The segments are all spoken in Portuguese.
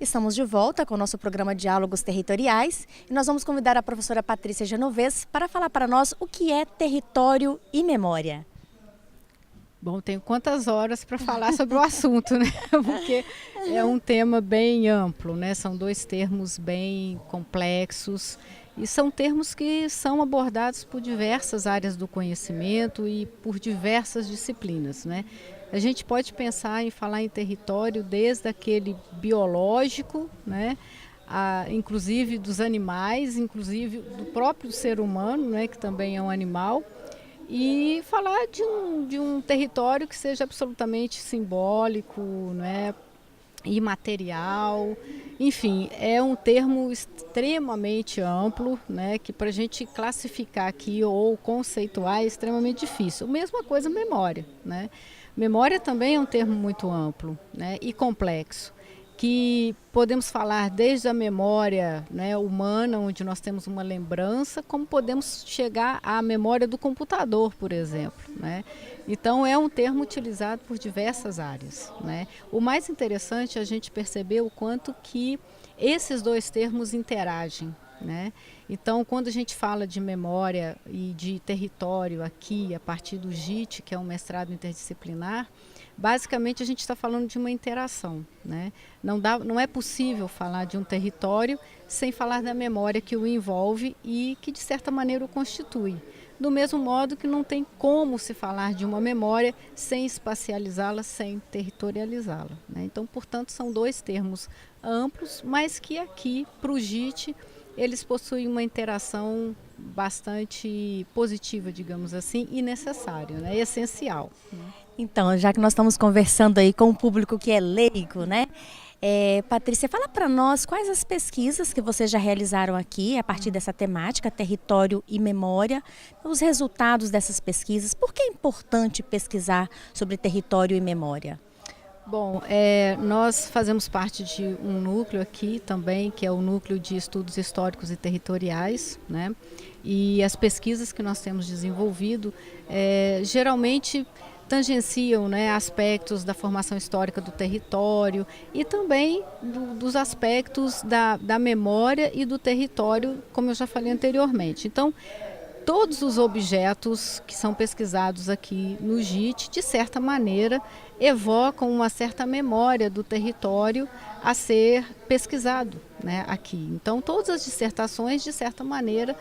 Estamos de volta com o nosso programa Diálogos Territoriais e nós vamos convidar a professora Patrícia Genovez para falar para nós o que é território e memória. Bom, tenho quantas horas para falar sobre o assunto, né? Porque é um tema bem amplo, né? São dois termos bem complexos e são termos que são abordados por diversas áreas do conhecimento e por diversas disciplinas, né? A gente pode pensar em falar em território desde aquele biológico, né? Inclusive dos animais, inclusive do próprio ser humano, né? Que também é um animal. E falar de um território que seja absolutamente simbólico, né, imaterial, enfim, é um termo extremamente amplo, né, que para a gente classificar aqui ou conceituar é extremamente difícil. Mesma coisa memória, né? Memória também é um termo muito amplo, né, e complexo, que podemos falar desde a memória, né, humana, onde nós temos uma lembrança, como podemos chegar à memória do computador, por exemplo, né? Então é um termo utilizado por diversas áreas, né? O mais interessante é a gente perceber o quanto que esses dois termos interagem, né? Então, quando a gente fala de memória e de território aqui, a partir do JIT, que é um mestrado interdisciplinar, basicamente a gente está falando de uma interação, né? Não é possível falar de um território sem falar da memória que o envolve e que de certa maneira o constitui. Do mesmo modo que não tem como se falar de uma memória sem espacializá-la, sem territorializá-la, né? Então, portanto, são dois termos amplos, mas que aqui, para o JIT, eles possuem uma interação bastante positiva, digamos assim, e necessária, né? Essencial, né? Então, já que nós estamos conversando aí com o público que é leigo, né? Patrícia, fala para nós quais as pesquisas que vocês já realizaram aqui a partir dessa temática, território e memória, os resultados dessas pesquisas, por que é importante pesquisar sobre território e memória? Bom, nós fazemos parte de um núcleo aqui também, que é o Núcleo de Estudos Históricos e Territoriais, né? E as pesquisas que nós temos desenvolvido geralmente tangenciam, né, aspectos da formação histórica do território e também dos aspectos da memória e do território, como eu já falei anteriormente. Então, todos os objetos que são pesquisados aqui no JIT, de certa maneira, evocam uma certa memória do território a ser pesquisado, né, aqui. Então, todas as dissertações, de certa maneira,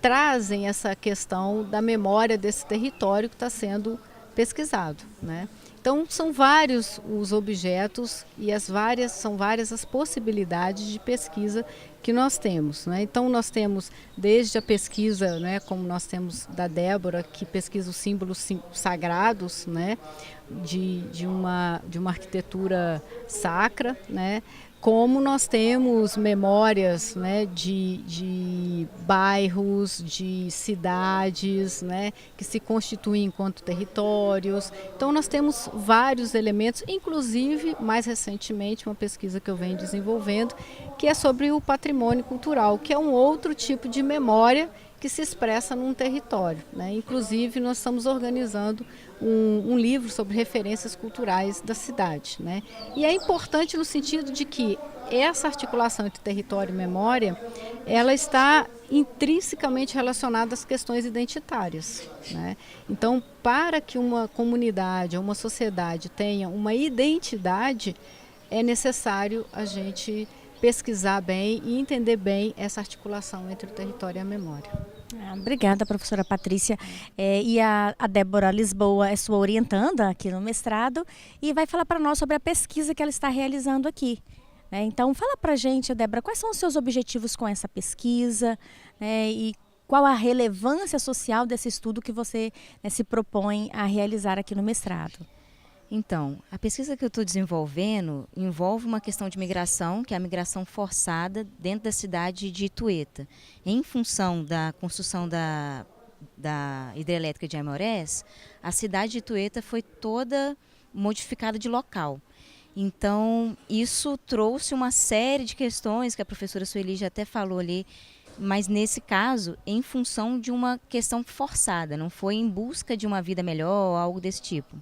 trazem essa questão da memória desse território que está sendo pesquisado, né? Então, são vários os objetos e são várias as possibilidades de pesquisa que nós temos, né? Então, nós temos desde a pesquisa, né, como nós temos da Débora, que pesquisa os símbolos sagrados, né, de uma arquitetura sacra, né? Como nós temos memórias, né, de bairros, de cidades, né, que se constituem enquanto territórios. Então nós temos vários elementos, inclusive mais recentemente uma pesquisa que eu venho desenvolvendo, que é sobre o patrimônio cultural, que é um outro tipo de memória que se expressa num território, né? Inclusive nós estamos organizando um livro sobre referências culturais da cidade, né? E é importante no sentido de que essa articulação entre território e memória, ela está intrinsecamente relacionada às questões identitárias, né? Então, para que uma comunidade ou uma sociedade tenha uma identidade, é necessário a gente pesquisar bem e entender bem essa articulação entre o território e a memória. Obrigada, professora Patrícia. E a Débora Lisboa é sua orientanda aqui no mestrado e vai falar para nós sobre a pesquisa que ela está realizando aqui. Então, fala para a gente, Débora, quais são os seus objetivos com essa pesquisa, né, e qual a relevância social desse estudo que você, né, se propõe a realizar aqui no mestrado? Então, a pesquisa que eu estou desenvolvendo envolve uma questão de migração, que é a migração forçada dentro da cidade de Itueta. Em função da construção da hidrelétrica de Aimorés, a cidade de Itueta foi toda modificada de local. Então, isso trouxe uma série de questões que a professora Sueli já até falou ali, mas nesse caso, em função de uma questão forçada, não foi em busca de uma vida melhor ou algo desse tipo.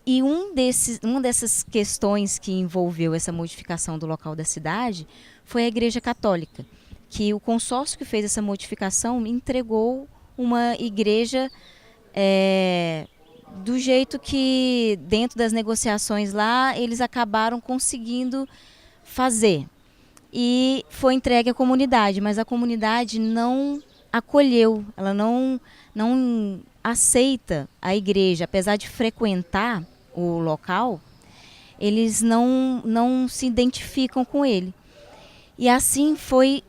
E uma dessas questões que envolveu essa modificação do local da cidade foi a Igreja Católica, que o consórcio que fez essa modificação entregou uma igreja do jeito que, dentro das negociações lá, eles acabaram conseguindo fazer. E foi entregue à comunidade, mas a comunidade não acolheu, ela não aceita a igreja, apesar de frequentar o local, eles não se identificam com ele. E assim foi,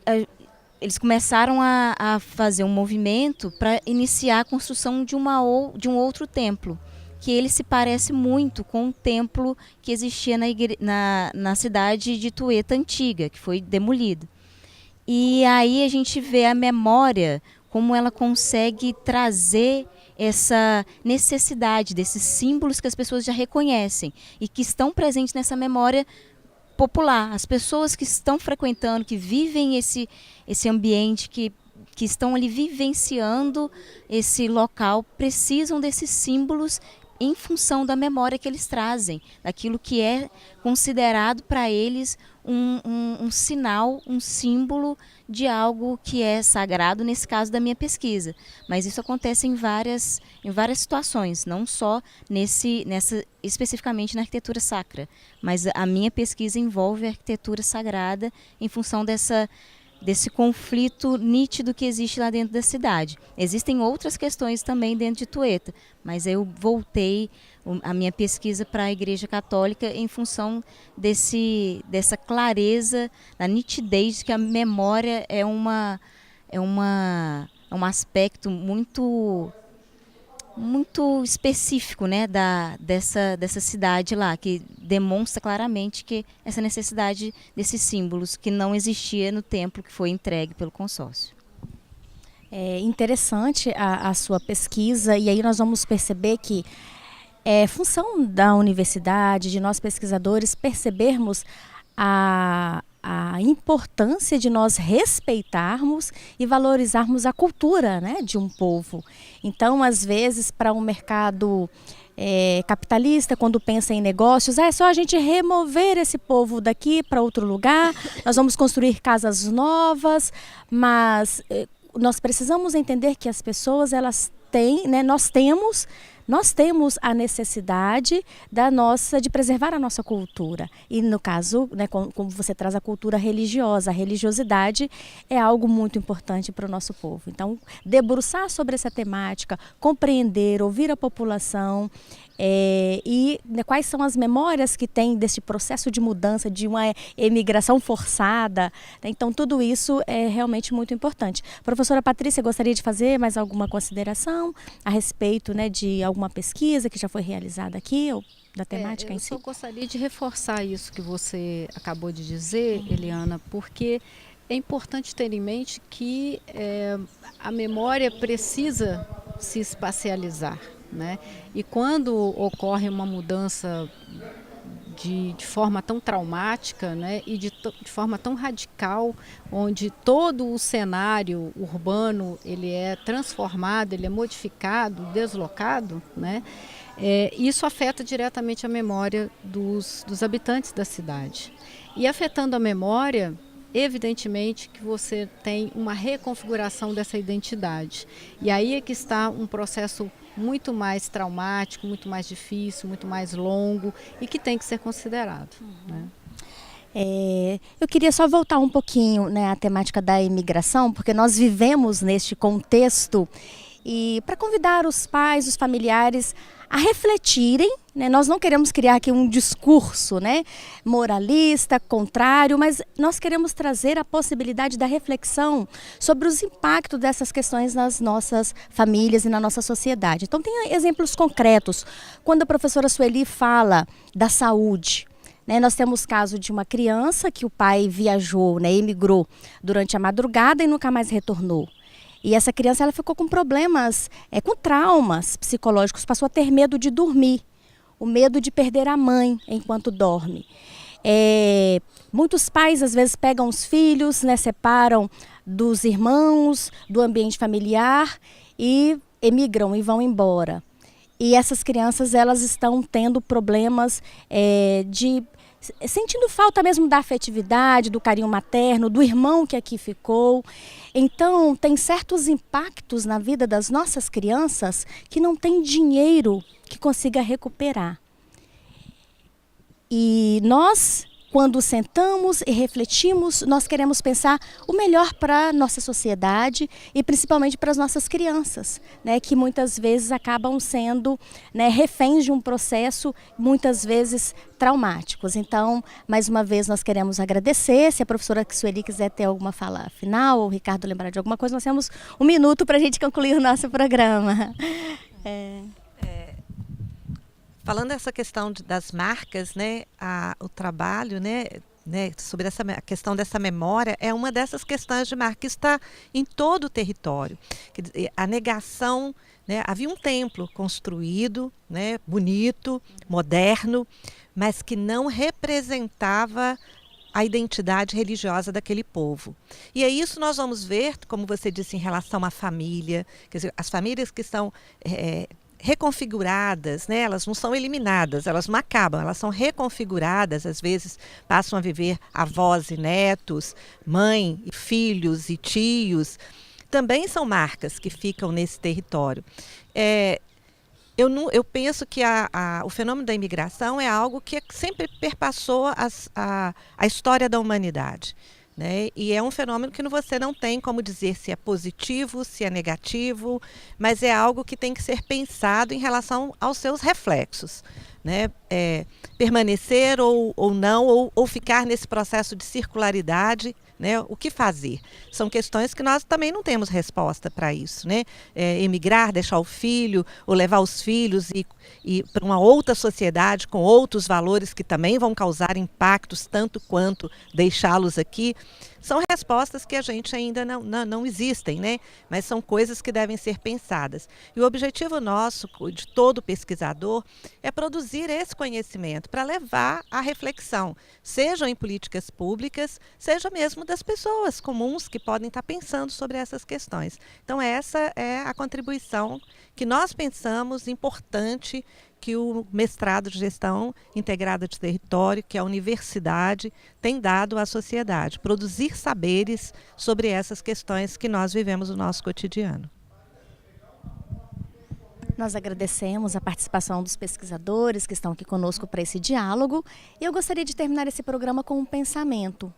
eles começaram a fazer um movimento para iniciar a construção de um outro templo, que ele se parece muito com o templo que existia na cidade de Tueta antiga, que foi demolido. E aí a gente vê a memória, como ela consegue trazer essa necessidade desses símbolos que as pessoas já reconhecem e que estão presentes nessa memória popular. As pessoas que estão frequentando, que vivem esse ambiente, que estão ali vivenciando esse local, precisam desses símbolos em função da memória que eles trazem, daquilo que é considerado para eles um sinal, um símbolo de algo que é sagrado, nesse caso da minha pesquisa. Mas isso acontece em várias situações, não só especificamente na arquitetura sacra, mas a minha pesquisa envolve a arquitetura sagrada em função desse conflito nítido que existe lá dentro da cidade. Existem outras questões também dentro de Tueta, mas eu voltei a minha pesquisa para a Igreja Católica em função dessa clareza, da nitidez que a memória é um aspecto muito específico, né, dessa cidade lá, que demonstra claramente que essa necessidade desses símbolos que não existia no templo que foi entregue pelo consórcio. É interessante a sua pesquisa, e aí nós vamos perceber que é função da universidade, de nós pesquisadores, percebermos a importância de nós respeitarmos e valorizarmos a cultura, né, de um povo. Então, às vezes, para um mercado capitalista, quando pensa em negócios, é só a gente remover esse povo daqui para outro lugar, nós vamos construir casas novas, mas nós precisamos entender que as pessoas, elas têm, né, nós temos a necessidade de preservar a nossa cultura. E no caso, né, como você traz a cultura religiosa, a religiosidade é algo muito importante para o nosso povo. Então, debruçar sobre essa temática, compreender, ouvir a população e né, quais são as memórias que tem desse processo de mudança, de uma emigração forçada. Né? Então, tudo isso é realmente muito importante. Professora Patrícia, gostaria de fazer mais alguma consideração a respeito, né, de alguma pesquisa que já foi realizada aqui, ou da temática em si? Eu só gostaria de reforçar isso que você acabou de dizer, Eliana, porque é importante ter em mente que a memória precisa se espacializar, né? E quando ocorre uma mudança de forma tão traumática, né, e de forma tão radical, onde todo o cenário urbano ele é transformado, ele é modificado, deslocado, né, isso afeta diretamente a memória dos habitantes da cidade. E afetando a memória, evidentemente que você tem uma reconfiguração dessa identidade. E aí é que está um processo muito mais traumático, muito mais difícil, muito mais longo e que tem que ser considerado. Né? Eu queria só voltar um pouquinho, né, à temática da imigração, porque nós vivemos neste contexto e para convidar os pais, os familiares a refletirem, né? Nós não queremos criar aqui um discurso, né, moralista, contrário, mas nós queremos trazer a possibilidade da reflexão sobre os impactos dessas questões nas nossas famílias e na nossa sociedade. Então tem exemplos concretos. Quando a professora Sueli fala da saúde, né, nós temos caso de uma criança que o pai viajou, né, emigrou durante a madrugada e nunca mais retornou. E essa criança ela ficou com problemas, com traumas psicológicos, passou a ter medo de dormir, o medo de perder a mãe enquanto dorme. Muitos pais às vezes pegam os filhos, né, separam dos irmãos, do ambiente familiar e emigram e vão embora. E essas crianças, elas estão tendo problemas sentindo falta mesmo da afetividade, do carinho materno, do irmão que aqui ficou. Então, tem certos impactos na vida das nossas crianças que não tem dinheiro que consiga recuperar. E nós, quando sentamos e refletimos, nós queremos pensar o melhor para a nossa sociedade e principalmente para as nossas crianças, né, que muitas vezes acabam sendo, né, reféns de um processo, muitas vezes traumáticos. Então, mais uma vez, nós queremos agradecer. Se a professora Sueli quiser ter alguma fala final, ou o Ricardo lembrar de alguma coisa, nós temos 1 minuto para a gente concluir o nosso programa. Falando dessa questão das marcas, né, o trabalho, né, sobre a questão dessa memória é uma dessas questões de marca que está em todo o território. Quer dizer, a negação, né, havia um templo construído, né, bonito, moderno, mas que não representava a identidade religiosa daquele povo. E é isso nós vamos ver, como você disse, em relação à família, quer dizer, as famílias que estão reconfiguradas, né? Elas não são eliminadas, elas não acabam, elas são reconfiguradas, às vezes passam a viver avós e netos, mãe e filhos e tios, também são marcas que ficam nesse território. Eu penso que o fenômeno da imigração é algo que sempre perpassou a história da humanidade. Né? E é um fenômeno que você não tem como dizer se é positivo, se é negativo, mas é algo que tem que ser pensado em relação aos seus reflexos. Né? Permanecer ou não, ou ficar nesse processo de circularidade, né? O que fazer? São questões que nós também não temos resposta para isso. Né? Emigrar, deixar o filho, ou levar os filhos e para uma outra sociedade com outros valores que também vão causar impactos tanto quanto deixá-los aqui. São respostas que a gente ainda não existem, né? Mas são coisas que devem ser pensadas. E o objetivo nosso, de todo pesquisador, é produzir esse conhecimento para levar à reflexão, seja em políticas públicas, seja mesmo das pessoas comuns que podem estar pensando sobre essas questões. Então, essa é a contribuição que nós pensamos importante que o mestrado de gestão integrada de território, que a universidade tem dado à sociedade, produzir saberes sobre essas questões que nós vivemos no nosso cotidiano. Nós agradecemos a participação dos pesquisadores que estão aqui conosco para esse diálogo. E eu gostaria de terminar esse programa com um pensamento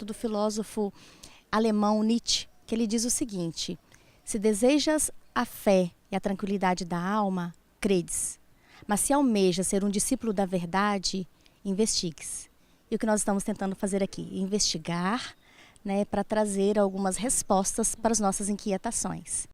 do filósofo alemão Nietzsche, que ele diz o seguinte: se desejas a fé e a tranquilidade da alma, credes. Mas se almeja ser um discípulo da verdade, investigue-se. E o que nós estamos tentando fazer aqui? Investigar, né, para trazer algumas respostas para as nossas inquietações.